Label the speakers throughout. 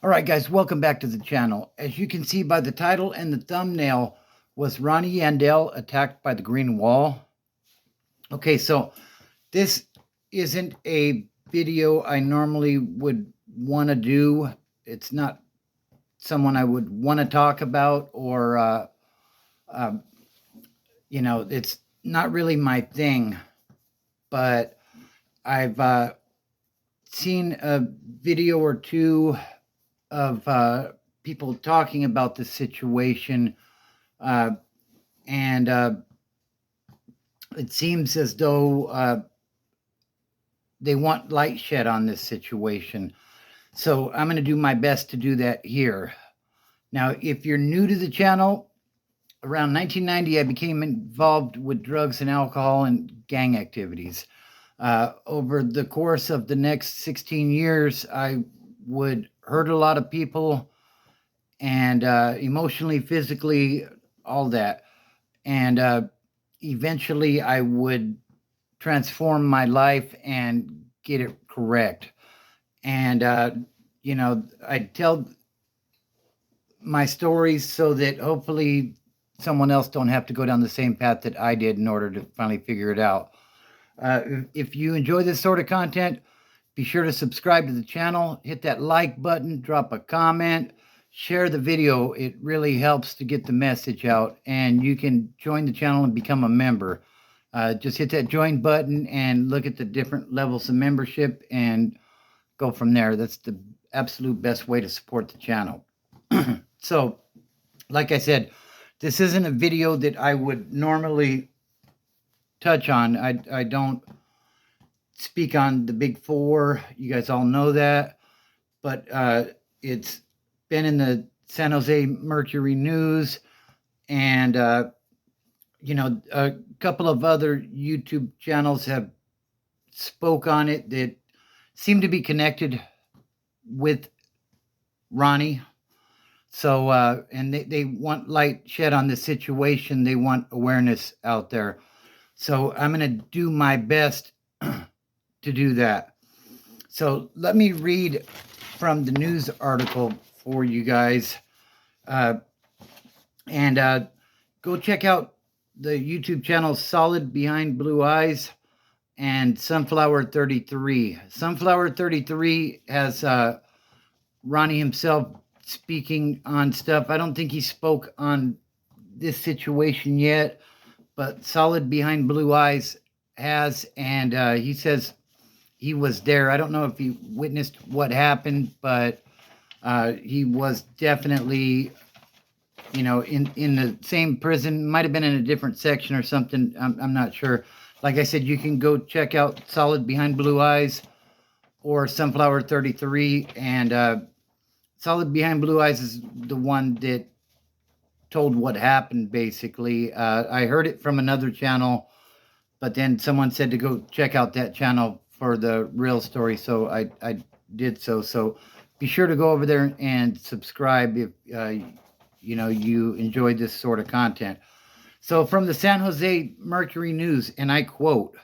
Speaker 1: All right, guys, welcome back to the channel. As you can see by the title and the thumbnail, was Ronnie Yandell attacked by the green wall? Okay, so this isn't a video I normally would want to do. It's not someone I would want to talk about, or it's not really my thing. But I've seen a video or two of people talking about the situation, and it seems as though they want light shed on this situation. So I'm going to do my best to do that here. Now, if you're new to the channel, around 1990, I became involved with drugs and alcohol and gang activities. Over the course of the next 16 years, I would hurt a lot of people, and emotionally, physically, all that. And eventually I would transform my life and get it correct. And, I'd tell my stories so that hopefully someone else don't have to go down the same path that I did in order to finally figure it out. If you enjoy this sort of content, be sure to subscribe to the channel, hit that like button, drop a comment, share the video. It really helps to get the message out, and you can join the channel and become a member. Just hit that join button and look at the different levels of membership and go from there. That's the absolute best way to support the channel. So, like I said, this isn't a video that I would normally touch on. I don't speak on the big four. You guys all know that. But it's been in the San Jose Mercury News, and a couple of other YouTube channels have spoke on it that seem to be connected with Ronnie. So, and they want light shed on the situation. They want awareness out there. So I'm going to do my best to do that. So let me read from the news article for you guys. And go check out the YouTube channel Solid Behind Blue Eyes and Sunflower 33. Sunflower 33 has Ronnie himself speaking on stuff. I don't think he spoke on this situation yet, but Solid Behind Blue Eyes has, and he says he was there. I don't know if he witnessed what happened, but he was definitely, in the same prison. Might have been in a different section or something. I'm not sure. Like I said, you can go check out Solid Behind Blue Eyes or Sunflower 33. And Solid Behind Blue Eyes is the one that told what happened, basically. I heard it from another channel, but then someone said to go check out that channel for the real story, so I did so. So be sure to go over there and subscribe if you enjoyed this sort of content. So from the San Jose Mercury News, and I quote,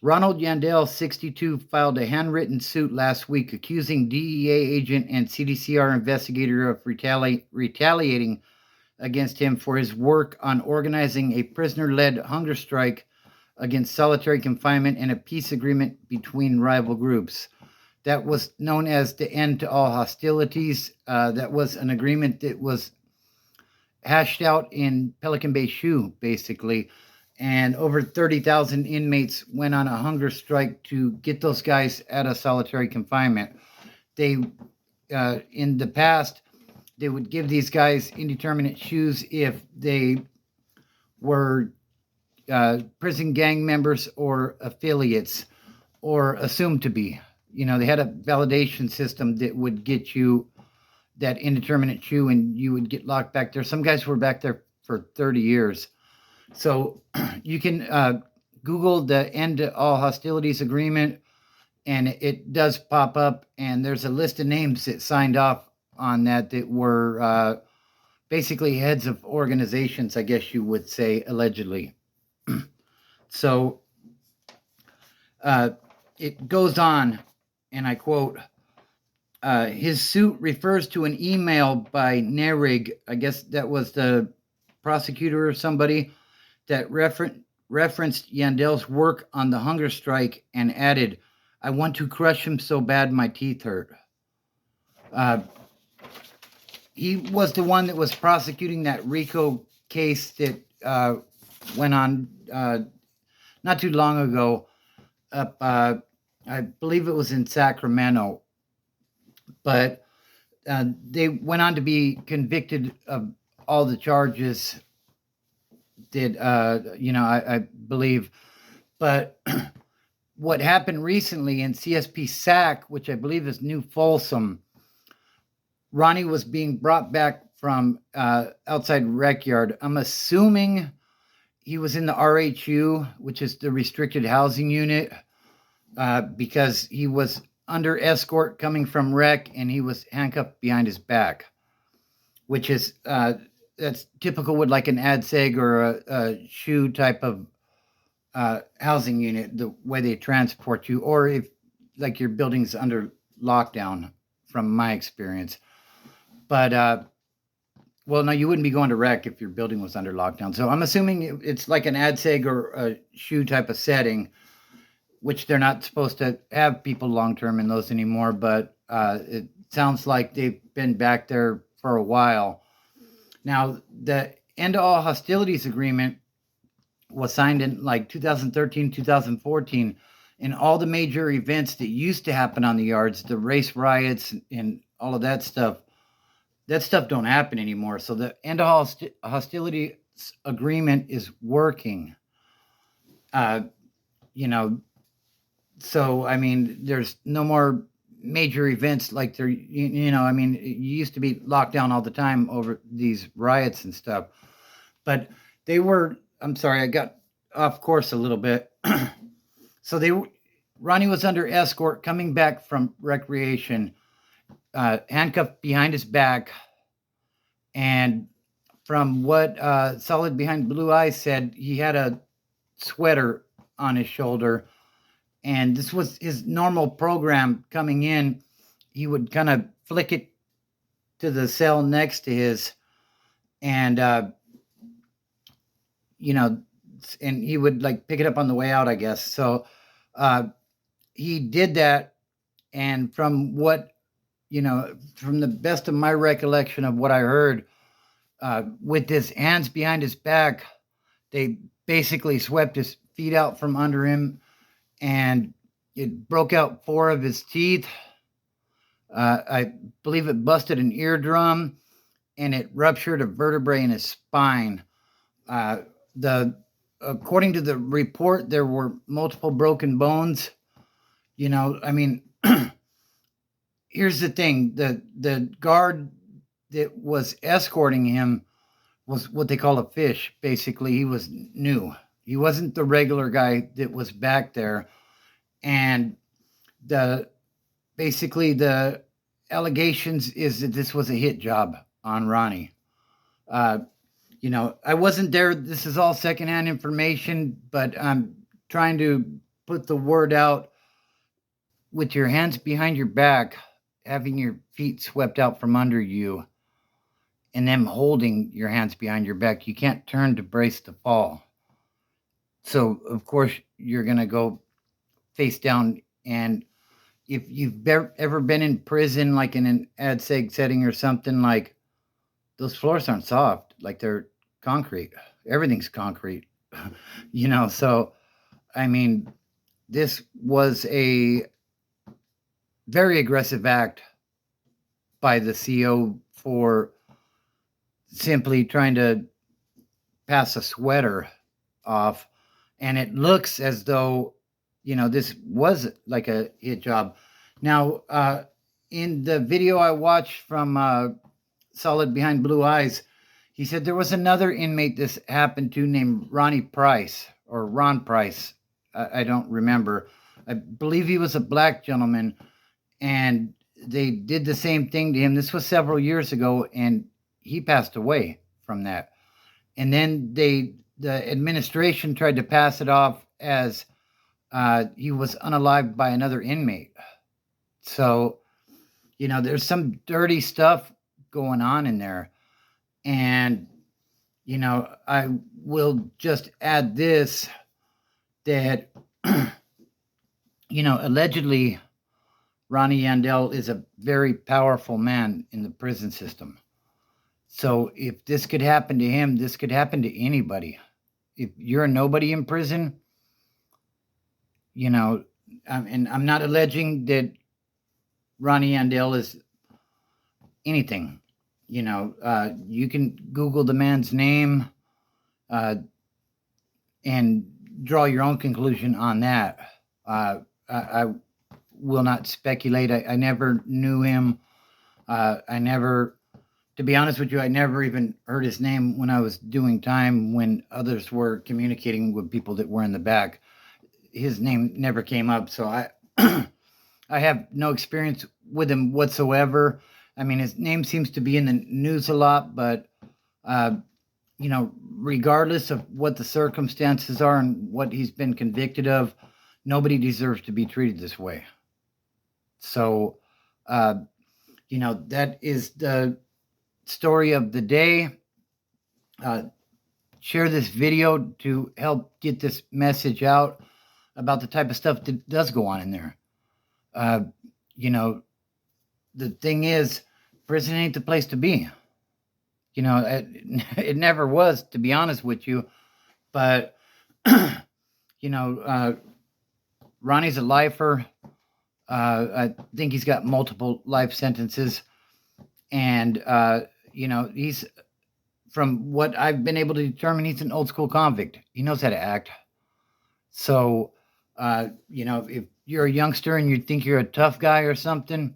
Speaker 1: Ronald Yandell, 62, filed a handwritten suit last week accusing DEA agent and CDCR investigator of retaliating against him for his work on organizing a prisoner-led hunger strike against solitary confinement and a peace agreement between rival groups. That was known as the End to All Hostilities. That was an agreement that was hashed out in Pelican Bay Shoe, basically. And over 30,000 inmates went on a hunger strike to get those guys out of solitary confinement. They, in the past, they would give these guys indeterminate shoes if they were prison gang members or affiliates, or assumed to be. They had a validation system that would get you that indeterminate shoe, and you would get locked back there. Some guys were back there for 30 years. So you can Google the End to All Hostilities Agreement, and it does pop up, and there's a list of names that signed off on that were basically heads of organizations, I guess you would say, allegedly. So it goes on, and I quote, His suit refers to an email by Nerig, I guess that was the prosecutor or somebody, that referenced Yandell's work on the hunger strike and added, "I want to crush him so bad my teeth hurt." Uh, he was the one that was prosecuting that RICO case that went on not too long ago. I believe it was in Sacramento, but they went on to be convicted of all the charges that I believe. But what happened recently in CSP Sack, which I believe is New Folsom, Ronnie was being brought back from outside rec yard. I'm assuming he was in the RHU, which is the restricted housing unit, because he was under escort coming from rec and he was handcuffed behind his back, which is that's typical with like an ADSEG or a SHU type of housing unit, the way they transport you, or if like your building's under lockdown, from my experience. But well, no, you wouldn't be going to rec if your building was under lockdown. So I'm assuming it's like an ADSEG or a SHU type of setting, which they're not supposed to have people long-term in those anymore. But it sounds like they've been back there for a while. Now, the End All Hostilities Agreement was signed in like 2013, 2014, and all the major events that used to happen on the yards, the race riots and all of that stuff don't happen anymore. So the End All Hostilities Agreement is working. So I mean, there's no more major events like there. I mean, it used to be locked down all the time over these riots and stuff. But they were. I'm sorry, I got off course a little bit. So Ronnie was under escort coming back from recreation, handcuffed behind his back, and from what Solid Behind Blue Eyes said, he had a sweater on his shoulder, and this was his normal program coming in. He would kind of flick it to the cell next to his, and and he would like pick it up on the way out, I guess. So he did that, and from what from the best of my recollection of what I heard, with his hands behind his back, they basically swept his feet out from under him, and it broke out 4 of his teeth. I believe it busted an eardrum, and it ruptured a vertebrae in his spine. According to the report, there were multiple broken bones. I mean, here's the thing: the guard that was escorting him was what they call a fish. Basically, he was new. He wasn't the regular guy that was back there. And basically the allegations is that this was a hit job on Ronnie. I wasn't there. This is all secondhand information, but I'm trying to put the word out. With your hands behind your back, having your feet swept out from under you, and them holding your hands behind your back, you can't turn to brace the fall. So, of course, you're going to go face down. And if you've ever been in prison, like in an ADSEG setting or something, like those floors aren't soft, like they're concrete. Everything's concrete, So, I mean, this was a very aggressive act by the CO for simply trying to pass a sweater off. And it looks as though, this was like a hit job. Now, in the video I watched from Solid Behind Blue Eyes, he said there was another inmate this happened to named Ronnie Price, or Ron Price. I don't remember. I believe he was a black gentleman, and they did the same thing to him. This was several years ago, and he passed away from that. And then the administration tried to pass it off as he was unalived by another inmate. So, there's some dirty stuff going on in there. And, I will just add this, that, allegedly Ronnie Yandell is a very powerful man in the prison system. So if this could happen to him, this could happen to anybody. If you're a nobody in prison, and I'm not alleging that Ronnie Yandell is anything. You can Google the man's name and draw your own conclusion on that. I will not speculate. I never knew him. To be honest with you, I never even heard his name when I was doing time, when others were communicating with people that were in the back. His name never came up. So I I have no experience with him whatsoever. I mean, his name seems to be in the news a lot, but, regardless of what the circumstances are and what he's been convicted of, nobody deserves to be treated this way. So, that is the story of the day. Share this video to help get this message out about the type of stuff that does go on in there. The thing is, prison ain't the place to be. It never was, to be honest with you. But, Ronnie's a lifer. I think he's got multiple life sentences. And, he's, from what I've been able to determine, he's an old school convict. He knows how to act. So, if you're a youngster and you think you're a tough guy or something,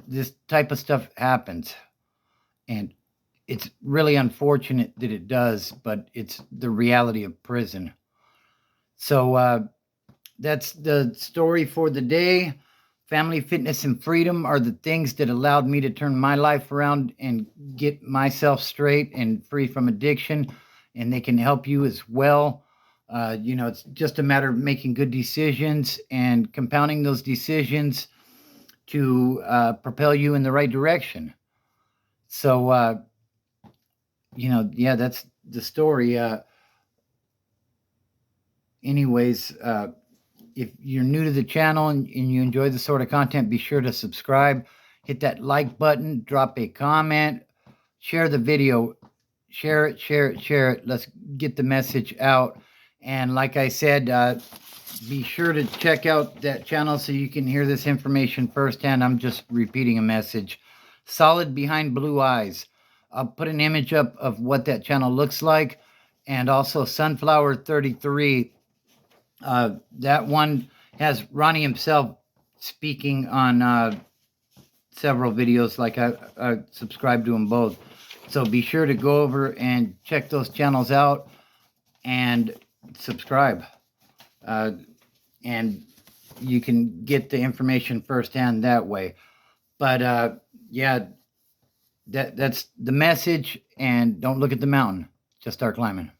Speaker 1: this type of stuff happens. And it's really unfortunate that it does, but it's the reality of prison. So that's the story for the day. Family, fitness, and freedom are the things that allowed me to turn my life around and get myself straight and free from addiction. And they can help you as well. It's just a matter of making good decisions and compounding those decisions to propel you in the right direction. So, that's the story. Anyways, if you're new to the channel and you enjoy the sort of content, be sure to subscribe, hit that like button, drop a comment, share the video, share it. Let's get the message out. And like I said, be sure to check out that channel so you can hear this information firsthand. I'm just repeating a message. Solid Behind Blue Eyes. I'll put an image up of what that channel looks like. And also Sunflower 33. That one has Ronnie himself speaking on several videos. Like I subscribe to them both. So be sure to go over and check those channels out and subscribe. And you can get the information firsthand that way. But that's the message. And don't look at the mountain. Just start climbing.